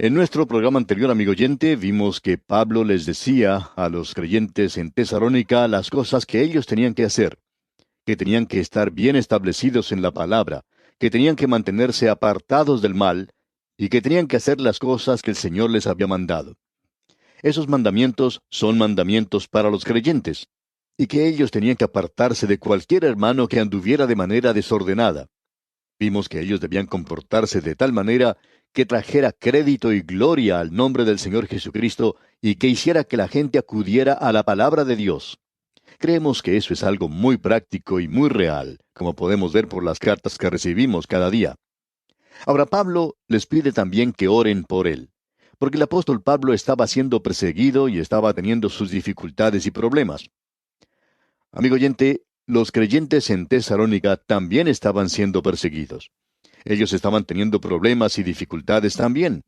En nuestro programa anterior, amigo oyente, vimos que Pablo les decía a los creyentes en Tesalónica las cosas que ellos tenían que hacer, que tenían que estar bien establecidos en la palabra, que tenían que mantenerse apartados del mal y que tenían que hacer las cosas que el Señor les había mandado. Esos mandamientos son mandamientos para los creyentes, y que ellos tenían que apartarse de cualquier hermano que anduviera de manera desordenada. Vimos que ellos debían comportarse de tal manera que trajera crédito y gloria al nombre del Señor Jesucristo y que hiciera que la gente acudiera a la palabra de Dios. Creemos que eso es algo muy práctico y muy real, como podemos ver por las cartas que recibimos cada día. Ahora Pablo les pide también que oren por él, porque el apóstol Pablo estaba siendo perseguido y estaba teniendo sus dificultades y problemas. Amigo oyente, los creyentes en Tesalónica también estaban siendo perseguidos. Ellos estaban teniendo problemas y dificultades también.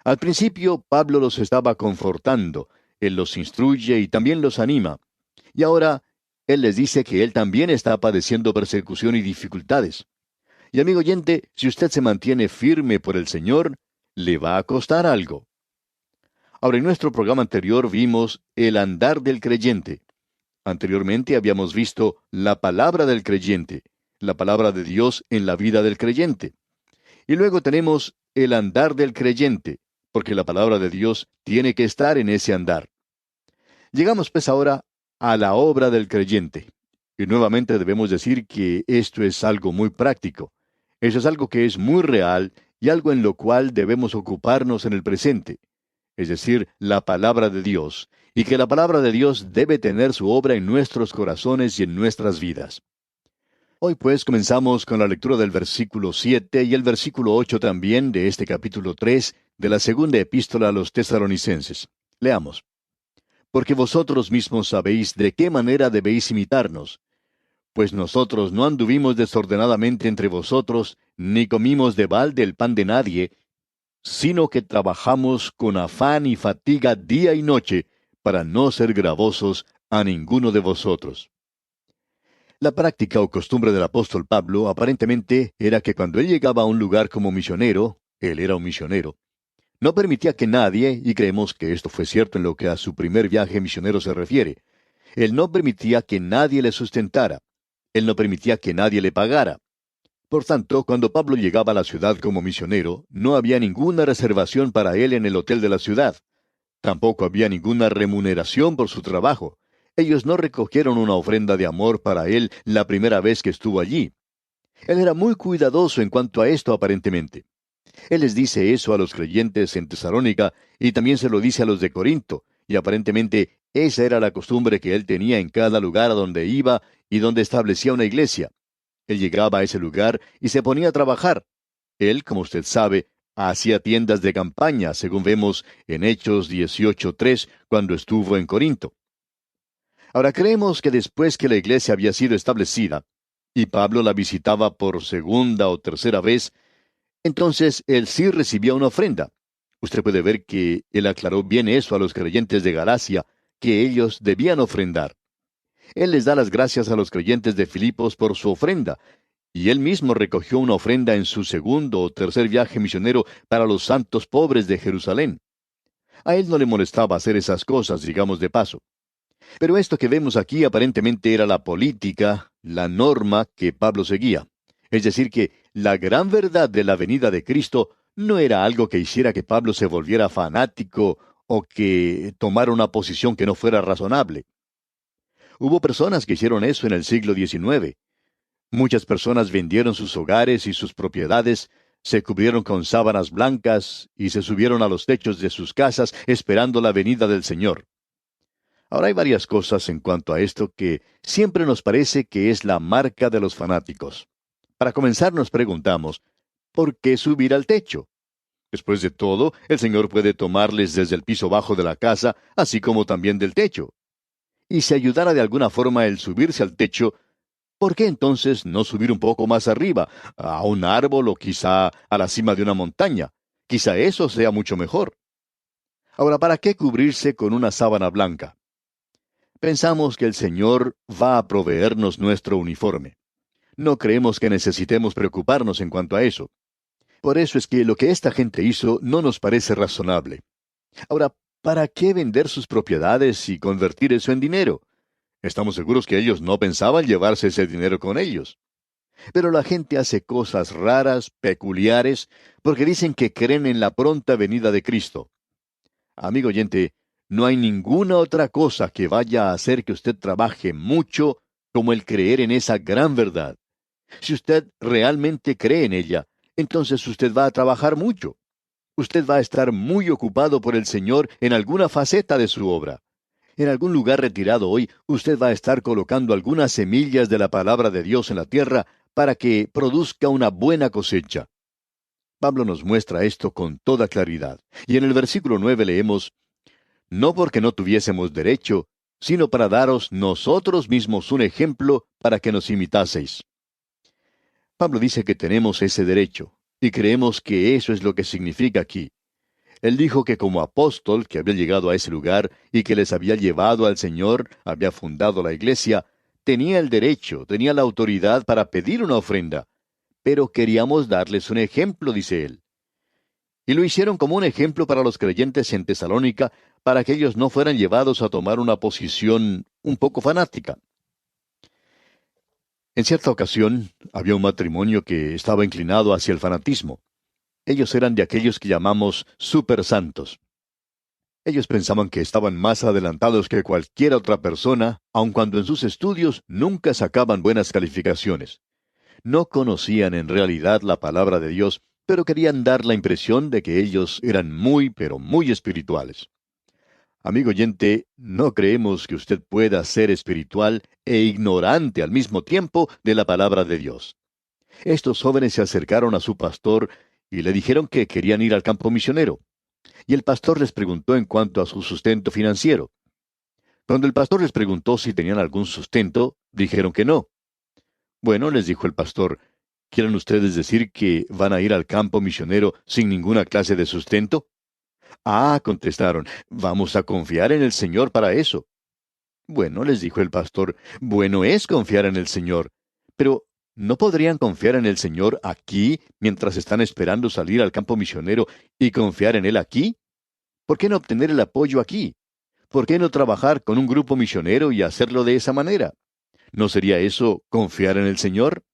Al principio, Pablo los estaba confortando, él los instruye y también los anima. Y ahora, él les dice que él también está padeciendo persecución y dificultades. Y amigo oyente, si usted se mantiene firme por el Señor, le va a costar algo. Ahora, en nuestro programa anterior vimos el andar del creyente. Anteriormente habíamos visto la palabra del creyente, la palabra de Dios en la vida del creyente. Y luego tenemos el andar del creyente, porque la palabra de Dios tiene que estar en ese andar. Llegamos pues ahora a la obra del creyente. Y nuevamente debemos decir que esto es algo muy práctico. Eso es algo que es muy real y algo en lo cual debemos ocuparnos en el presente. Es decir, la palabra de Dios, y que la palabra de Dios debe tener su obra en nuestros corazones y en nuestras vidas. Hoy pues comenzamos con la lectura del versículo 7 y el versículo 8 también de este capítulo 3 de la segunda epístola a los tesalonicenses. Leamos. Porque vosotros mismos sabéis de qué manera debéis imitarnos, pues nosotros no anduvimos desordenadamente entre vosotros, ni comimos de balde el pan de nadie, sino que trabajamos con afán y fatiga día y noche, para no ser gravosos a ninguno de vosotros. La práctica o costumbre del apóstol Pablo aparentemente era que cuando él llegaba a un lugar como misionero, él era un misionero, no permitía que nadie, y creemos que esto fue cierto en lo que a su primer viaje misionero se refiere, él no permitía que nadie le sustentara, él no permitía que nadie le pagara. Por tanto, cuando Pablo llegaba a la ciudad como misionero, no había ninguna reservación para él en el hotel de la ciudad. Tampoco había ninguna remuneración por su trabajo. Ellos no recogieron una ofrenda de amor para él la primera vez que estuvo allí. Él era muy cuidadoso en cuanto a esto aparentemente. Él les dice eso a los creyentes en Tesalónica y también se lo dice a los de Corinto, y aparentemente esa era la costumbre que él tenía en cada lugar a donde iba y donde establecía una iglesia. Él llegaba a ese lugar y se ponía a trabajar. Él, como usted sabe, hacía tiendas de campaña, según vemos en Hechos 18:3, cuando estuvo en Corinto. Ahora creemos que después que la iglesia había sido establecida, y Pablo la visitaba por segunda o tercera vez, entonces él sí recibía una ofrenda. Usted puede ver que él aclaró bien eso a los creyentes de Galacia, que ellos debían ofrendar. Él les da las gracias a los creyentes de Filipos por su ofrenda, y él mismo recogió una ofrenda en su segundo o tercer viaje misionero para los santos pobres de Jerusalén. A él no le molestaba hacer esas cosas, digamos de paso. Pero esto que vemos aquí aparentemente era la política, la norma que Pablo seguía. Es decir, que la gran verdad de la venida de Cristo no era algo que hiciera que Pablo se volviera fanático o que tomara una posición que no fuera razonable. Hubo personas que hicieron eso en el siglo XIX. Muchas personas vendieron sus hogares y sus propiedades, se cubrieron con sábanas blancas y se subieron a los techos de sus casas esperando la venida del Señor. Ahora hay varias cosas en cuanto a esto que siempre nos parece que es la marca de los fanáticos. Para comenzar nos preguntamos, ¿por qué subir al techo? Después de todo, el Señor puede tomarles desde el piso bajo de la casa, así como también del techo. Y si ayudara de alguna forma el subirse al techo, ¿por qué entonces no subir un poco más arriba, a un árbol o quizá a la cima de una montaña? Quizá eso sea mucho mejor. Ahora, ¿para qué cubrirse con una sábana blanca? Pensamos que el Señor va a proveernos nuestro uniforme. No creemos que necesitemos preocuparnos en cuanto a eso. Por eso es que lo que esta gente hizo no nos parece razonable. Ahora, ¿para qué vender sus propiedades y convertir eso en dinero? Estamos seguros que ellos no pensaban llevarse ese dinero con ellos. Pero la gente hace cosas raras, peculiares, porque dicen que creen en la pronta venida de Cristo. Amigo oyente, no hay ninguna otra cosa que vaya a hacer que usted trabaje mucho como el creer en esa gran verdad. Si usted realmente cree en ella, entonces usted va a trabajar mucho. Usted va a estar muy ocupado por el Señor en alguna faceta de su obra. En algún lugar retirado hoy, usted va a estar colocando algunas semillas de la palabra de Dios en la tierra para que produzca una buena cosecha. Pablo nos muestra esto con toda claridad. Y en el versículo 9 leemos, no porque no tuviésemos derecho, sino para daros nosotros mismos un ejemplo para que nos imitaseis. Pablo dice que tenemos ese derecho, y creemos que eso es lo que significa aquí. Él dijo que como apóstol que había llegado a ese lugar y que les había llevado al Señor, había fundado la iglesia, tenía el derecho, tenía la autoridad para pedir una ofrenda. Pero queríamos darles un ejemplo, dice él. Y lo hicieron como un ejemplo para los creyentes en Tesalónica, para que ellos no fueran llevados a tomar una posición un poco fanática. En cierta ocasión, había un matrimonio que estaba inclinado hacia el fanatismo. Ellos eran de aquellos que llamamos super santos. Ellos pensaban que estaban más adelantados que cualquier otra persona, aun cuando en sus estudios nunca sacaban buenas calificaciones. No conocían en realidad la palabra de Dios, pero querían dar la impresión de que ellos eran muy, pero muy espirituales. Amigo oyente, no creemos que usted pueda ser espiritual e ignorante al mismo tiempo de la palabra de Dios. Estos jóvenes se acercaron a su pastor y le dijeron que querían ir al campo misionero. Y el pastor les preguntó en cuanto a su sustento financiero. Cuando el pastor les preguntó si tenían algún sustento, dijeron que no. Bueno, les dijo el pastor, ¿quieren ustedes decir que van a ir al campo misionero sin ninguna clase de sustento? Ah, contestaron, vamos a confiar en el Señor para eso. Bueno, les dijo el pastor, bueno es confiar en el Señor, pero ¿no podrían confiar en el Señor aquí mientras están esperando salir al campo misionero y confiar en Él aquí? ¿Por qué no obtener el apoyo aquí? ¿Por qué no trabajar con un grupo misionero y hacerlo de esa manera? ¿No sería eso confiar en el Señor?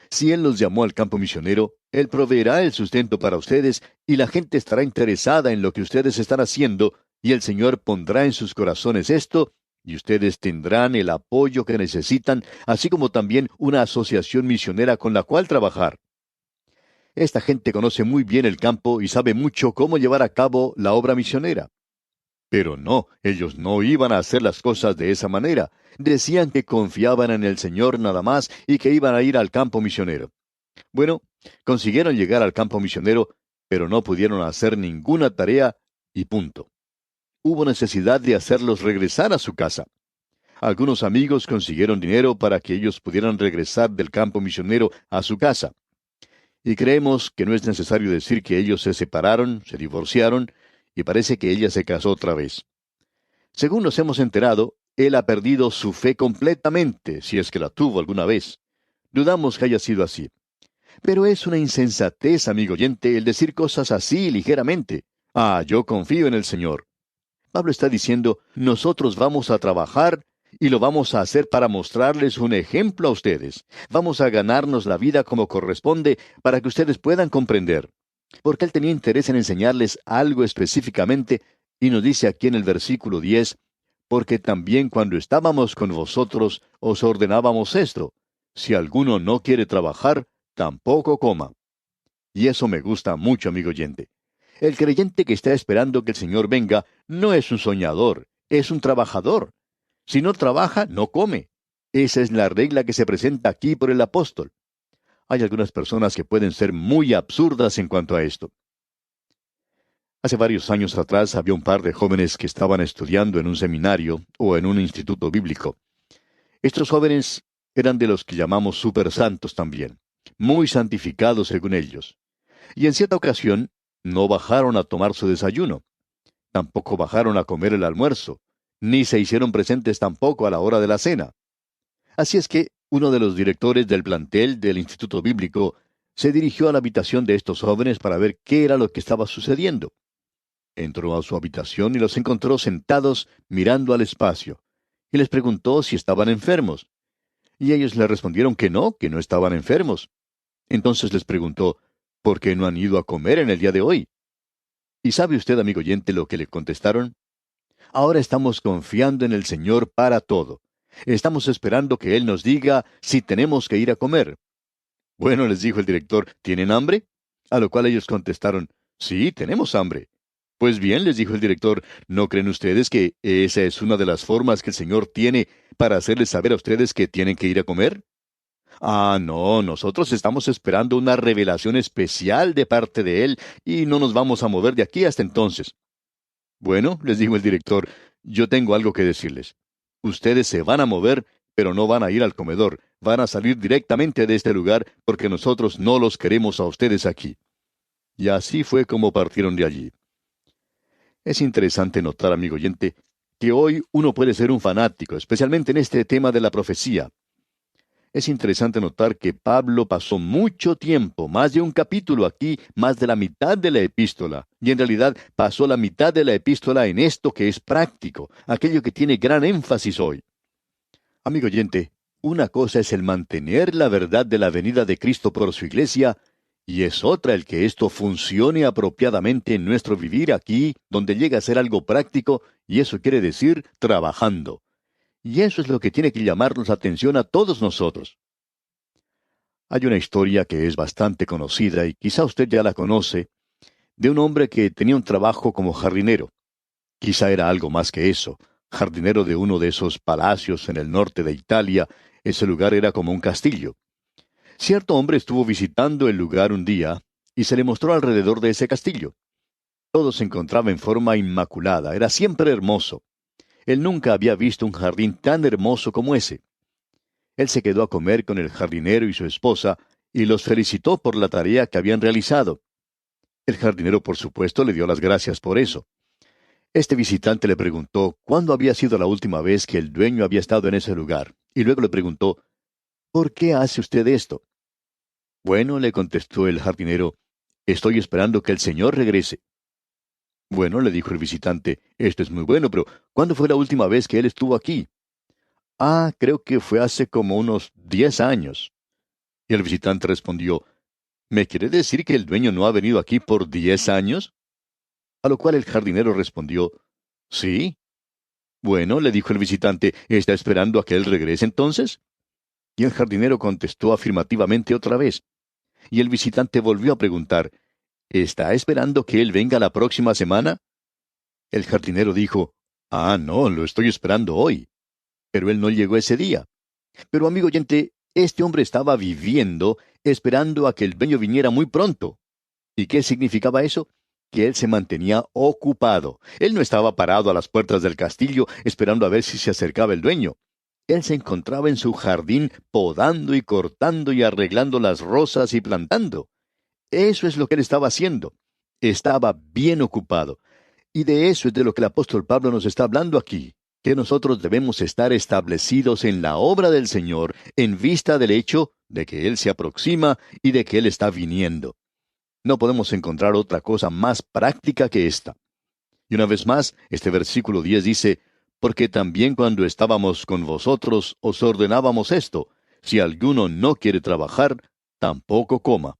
Si Él los llamó al campo misionero, Él proveerá el sustento para ustedes y la gente estará interesada en lo que ustedes están haciendo y el Señor pondrá en sus corazones esto y ustedes tendrán el apoyo que necesitan, así como también una asociación misionera con la cual trabajar. Esta gente conoce muy bien el campo y sabe mucho cómo llevar a cabo la obra misionera. Pero no, ellos no iban a hacer las cosas de esa manera. Decían que confiaban en el Señor nada más y que iban a ir al campo misionero. Bueno, consiguieron llegar al campo misionero, pero no pudieron hacer ninguna tarea y punto. Hubo necesidad de hacerlos regresar a su casa. Algunos amigos consiguieron dinero para que ellos pudieran regresar del campo misionero a su casa. Y creemos que no es necesario decir que ellos se separaron, se divorciaron, y parece que ella se casó otra vez. Según nos hemos enterado, él ha perdido su fe completamente, si es que la tuvo alguna vez. Dudamos que haya sido así. Pero es una insensatez, amigo oyente, el decir cosas así ligeramente. Ah, yo confío en el Señor. Pablo está diciendo, nosotros vamos a trabajar y lo vamos a hacer para mostrarles un ejemplo a ustedes. Vamos a ganarnos la vida como corresponde para que ustedes puedan comprender. Porque él tenía interés en enseñarles algo específicamente, y nos dice aquí en el versículo 10, porque también cuando estábamos con vosotros os ordenábamos esto, si alguno no quiere trabajar, tampoco coma. Y eso me gusta mucho, amigo oyente. El creyente que está esperando que el Señor venga no es un soñador, es un trabajador. Si no trabaja, no come. Esa es la regla que se presenta aquí por el apóstol. Hay algunas personas que pueden ser muy absurdas en cuanto a esto. Hace varios años atrás había un par de jóvenes que estaban estudiando en un seminario o en un instituto bíblico. Estos jóvenes eran de los que llamamos supersantos también, muy santificados según ellos. Y en cierta ocasión no bajaron a tomar su desayuno, tampoco bajaron a comer el almuerzo, ni se hicieron presentes tampoco a la hora de la cena. Así es que uno de los directores del plantel del instituto bíblico se dirigió a la habitación de estos jóvenes para ver qué era lo que estaba sucediendo. Entró a su habitación y los encontró sentados mirando al espacio, y les preguntó si estaban enfermos. Y ellos le respondieron que no estaban enfermos. Entonces les preguntó, ¿por qué no han ido a comer en el día de hoy? ¿Y sabe usted, amigo oyente, lo que le contestaron? Ahora estamos confiando en el Señor para todo. Estamos esperando que Él nos diga si tenemos que ir a comer. Bueno, les dijo el director, ¿tienen hambre? A lo cual ellos contestaron, sí, tenemos hambre. Pues bien, les dijo el director, ¿no creen ustedes que esa es una de las formas que el Señor tiene para hacerles saber a ustedes que tienen que ir a comer? Ah, no, nosotros estamos esperando una revelación especial de parte de Él y no nos vamos a mover de aquí hasta entonces. Bueno, les dijo el director, yo tengo algo que decirles. Ustedes se van a mover, pero no van a ir al comedor. Van a salir directamente de este lugar porque nosotros no los queremos a ustedes aquí. Y así fue como partieron de allí. Es interesante notar, amigo oyente, que hoy uno puede ser un fanático, especialmente en este tema de la profecía. Es interesante notar que Pablo pasó mucho tiempo, más de un capítulo aquí, más de la mitad de la epístola, y en realidad pasó la mitad de la epístola en esto que es práctico, aquello que tiene gran énfasis hoy. Amigo oyente, una cosa es el mantener la verdad de la venida de Cristo por su iglesia, y es otra el que esto funcione apropiadamente en nuestro vivir aquí, donde llega a ser algo práctico, y eso quiere decir trabajando. Y eso es lo que tiene que llamarnos la atención a todos nosotros. Hay una historia que es bastante conocida y quizá usted ya la conoce, de un hombre que tenía un trabajo como jardinero. Quizá era algo más que eso, jardinero de uno de esos palacios en el norte de Italia. Ese lugar era como un castillo. Cierto hombre estuvo visitando el lugar un día y se le mostró alrededor de ese castillo. Todo se encontraba en forma inmaculada, era siempre hermoso. Él nunca había visto un jardín tan hermoso como ese. Él se quedó a comer con el jardinero y su esposa y los felicitó por la tarea que habían realizado. El jardinero, por supuesto, le dio las gracias por eso. Este visitante le preguntó cuándo había sido la última vez que el dueño había estado en ese lugar, y luego le preguntó, ¿por qué hace usted esto? Bueno, le contestó el jardinero, estoy esperando que el señor regrese. Bueno, le dijo el visitante, esto es muy bueno, pero ¿cuándo fue la última vez que él estuvo aquí? Ah, creo que fue hace como unos 10 años. Y el visitante respondió, ¿me quiere decir que el dueño no ha venido aquí por 10 años? A lo cual el jardinero respondió, sí. Bueno, le dijo el visitante, ¿está esperando a que él regrese entonces? Y el jardinero contestó afirmativamente otra vez. Y el visitante volvió a preguntar, ¿está esperando que él venga la próxima semana? El jardinero dijo, ah, no, lo estoy esperando hoy. Pero él no llegó ese día. Pero amigo oyente, este hombre estaba viviendo, esperando a que el dueño viniera muy pronto. ¿Y qué significaba eso? Que él se mantenía ocupado. Él no estaba parado a las puertas del castillo esperando a ver si se acercaba el dueño. Él se encontraba en su jardín podando y cortando y arreglando las rosas y plantando. Eso es lo que él estaba haciendo. Estaba bien ocupado. Y de eso es de lo que el apóstol Pablo nos está hablando aquí, que nosotros debemos estar establecidos en la obra del Señor en vista del hecho de que Él se aproxima y de que Él está viniendo. No podemos encontrar otra cosa más práctica que esta. Y una vez más, este versículo 10 dice, porque también cuando estábamos con vosotros os ordenábamos esto, si alguno no quiere trabajar, tampoco coma.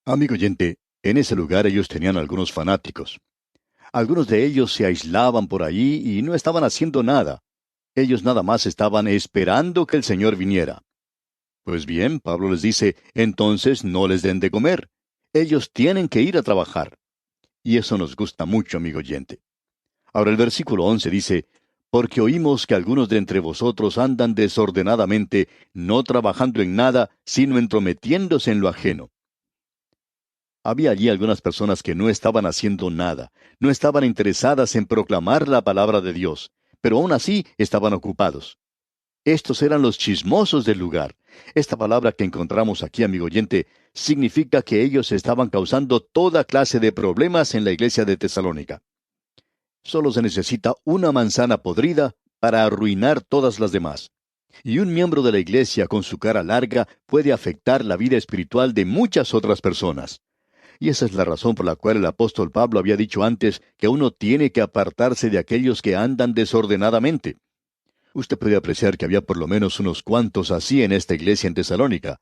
Amigo oyente, en ese lugar ellos tenían algunos fanáticos. Algunos de ellos se aislaban por allí y no estaban haciendo nada. Ellos nada más estaban esperando que el Señor viniera. Pues bien, Pablo les dice, entonces no les den de comer. Ellos tienen que ir a trabajar. Y eso nos gusta mucho, amigo oyente. Ahora el versículo 11 dice, porque oímos que algunos de entre vosotros andan desordenadamente, no trabajando en nada, sino entrometiéndose en lo ajeno. Había allí algunas personas que no estaban haciendo nada, no estaban interesadas en proclamar la palabra de Dios, pero aún así estaban ocupados. Estos eran los chismosos del lugar. Esta palabra que encontramos aquí, amigo oyente, significa que ellos estaban causando toda clase de problemas en la iglesia de Tesalónica. Solo se necesita una manzana podrida para arruinar todas las demás. Y un miembro de la iglesia con su cara larga puede afectar la vida espiritual de muchas otras personas. Y esa es la razón por la cual el apóstol Pablo había dicho antes que uno tiene que apartarse de aquellos que andan desordenadamente. Usted puede apreciar que había por lo menos unos cuantos así en esta iglesia en Tesalónica.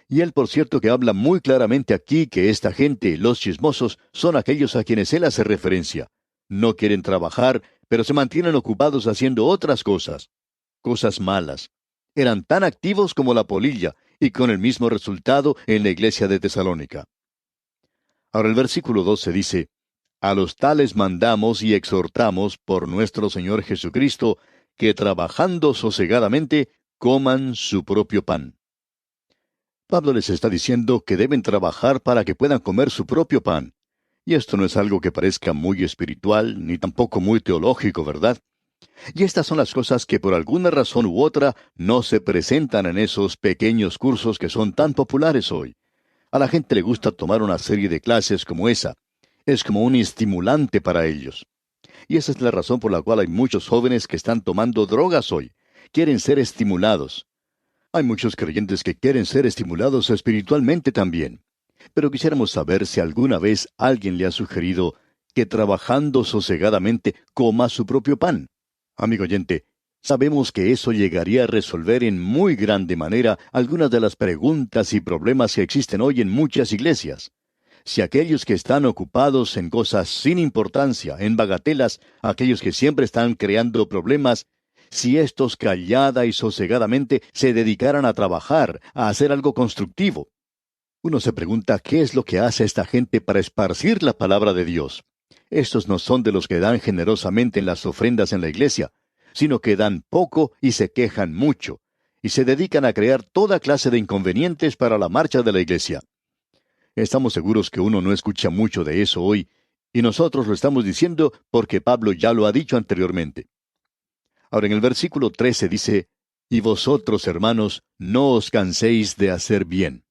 Y él, por cierto, que habla muy claramente aquí que esta gente, los chismosos, son aquellos a quienes él hace referencia. No quieren trabajar, pero se mantienen ocupados haciendo otras cosas, cosas malas. Eran tan activos como la polilla, y con el mismo resultado en la iglesia de Tesalónica. Ahora el versículo 12 dice, a los tales mandamos y exhortamos por nuestro Señor Jesucristo, que trabajando sosegadamente coman su propio pan. Pablo les está diciendo que deben trabajar para que puedan comer su propio pan. Y esto no es algo que parezca muy espiritual, ni tampoco muy teológico, ¿verdad? Y estas son las cosas que por alguna razón u otra no se presentan en esos pequeños cursos que son tan populares hoy. A la gente le gusta tomar una serie de clases como esa. Es como un estimulante para ellos. Y esa es la razón por la cual hay muchos jóvenes que están tomando drogas hoy. Quieren ser estimulados. Hay muchos creyentes que quieren ser estimulados espiritualmente también. Pero quisiéramos saber si alguna vez alguien le ha sugerido que trabajando sosegadamente coma su propio pan. Amigo oyente, sabemos que eso llegaría a resolver en muy grande manera algunas de las preguntas y problemas que existen hoy en muchas iglesias. Si aquellos que están ocupados en cosas sin importancia, en bagatelas, aquellos que siempre están creando problemas, si éstos callada y sosegadamente se dedicaran a trabajar, a hacer algo constructivo. Uno se pregunta qué es lo que hace esta gente para esparcir la palabra de Dios. Estos no son de los que dan generosamente en las ofrendas en la iglesia, sino que dan poco y se quejan mucho, y se dedican a crear toda clase de inconvenientes para la marcha de la iglesia. Estamos seguros que uno no escucha mucho de eso hoy, y nosotros lo estamos diciendo porque Pablo ya lo ha dicho anteriormente. Ahora en el versículo 13 dice, y vosotros, hermanos, no os canséis de hacer bien.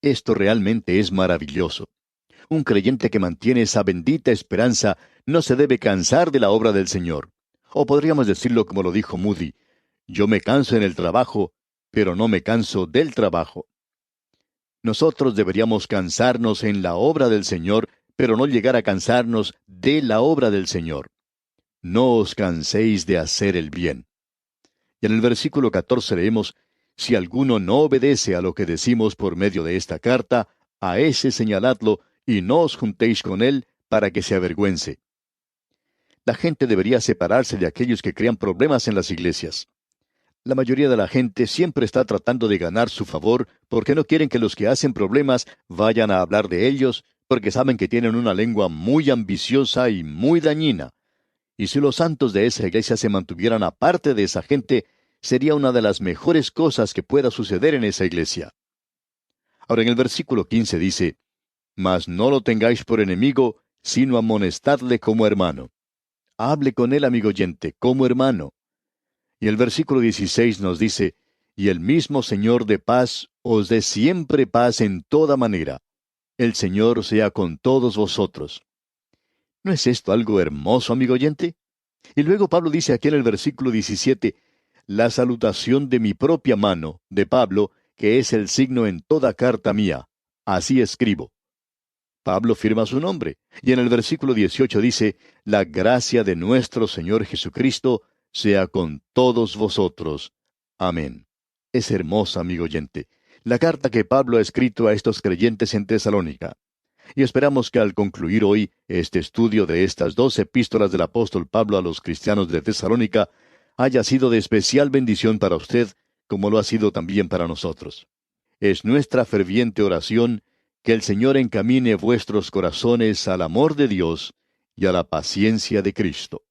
Esto realmente es maravilloso. Un creyente que mantiene esa bendita esperanza no se debe cansar de la obra del Señor. O podríamos decirlo como lo dijo Moody, yo me canso en el trabajo, pero no me canso del trabajo. Nosotros deberíamos cansarnos en la obra del Señor, pero no llegar a cansarnos de la obra del Señor. No os canséis de hacer el bien. Y en el versículo 14 leemos, si alguno no obedece a lo que decimos por medio de esta carta, a ese señaladlo, y no os juntéis con él, para que se avergüence. La gente debería separarse de aquellos que crean problemas en las iglesias. La mayoría de la gente siempre está tratando de ganar su favor porque no quieren que los que hacen problemas vayan a hablar de ellos, porque saben que tienen una lengua muy ambiciosa y muy dañina. Y si los santos de esa iglesia se mantuvieran aparte de esa gente, sería una de las mejores cosas que pueda suceder en esa iglesia. Ahora en el versículo 15 dice, mas no lo tengáis por enemigo, sino amonestadle como hermano. Hable con él, amigo oyente, como hermano. Y el versículo 16 nos dice, y el mismo Señor de paz os dé siempre paz en toda manera. El Señor sea con todos vosotros. ¿No es esto algo hermoso, amigo oyente? Y luego Pablo dice aquí en el versículo 17, la salutación de mi propia mano, de Pablo, que es el signo en toda carta mía. Así escribo. Pablo firma su nombre, y en el versículo 18 dice, la gracia de nuestro Señor Jesucristo sea con todos vosotros. Amén. Es hermosa, amigo oyente, la carta que Pablo ha escrito a estos creyentes en Tesalónica. Y esperamos que al concluir hoy este estudio de estas 2 epístolas del apóstol Pablo a los cristianos de Tesalónica, haya sido de especial bendición para usted, como lo ha sido también para nosotros. Es nuestra ferviente oración que el Señor encamine vuestros corazones al amor de Dios y a la paciencia de Cristo.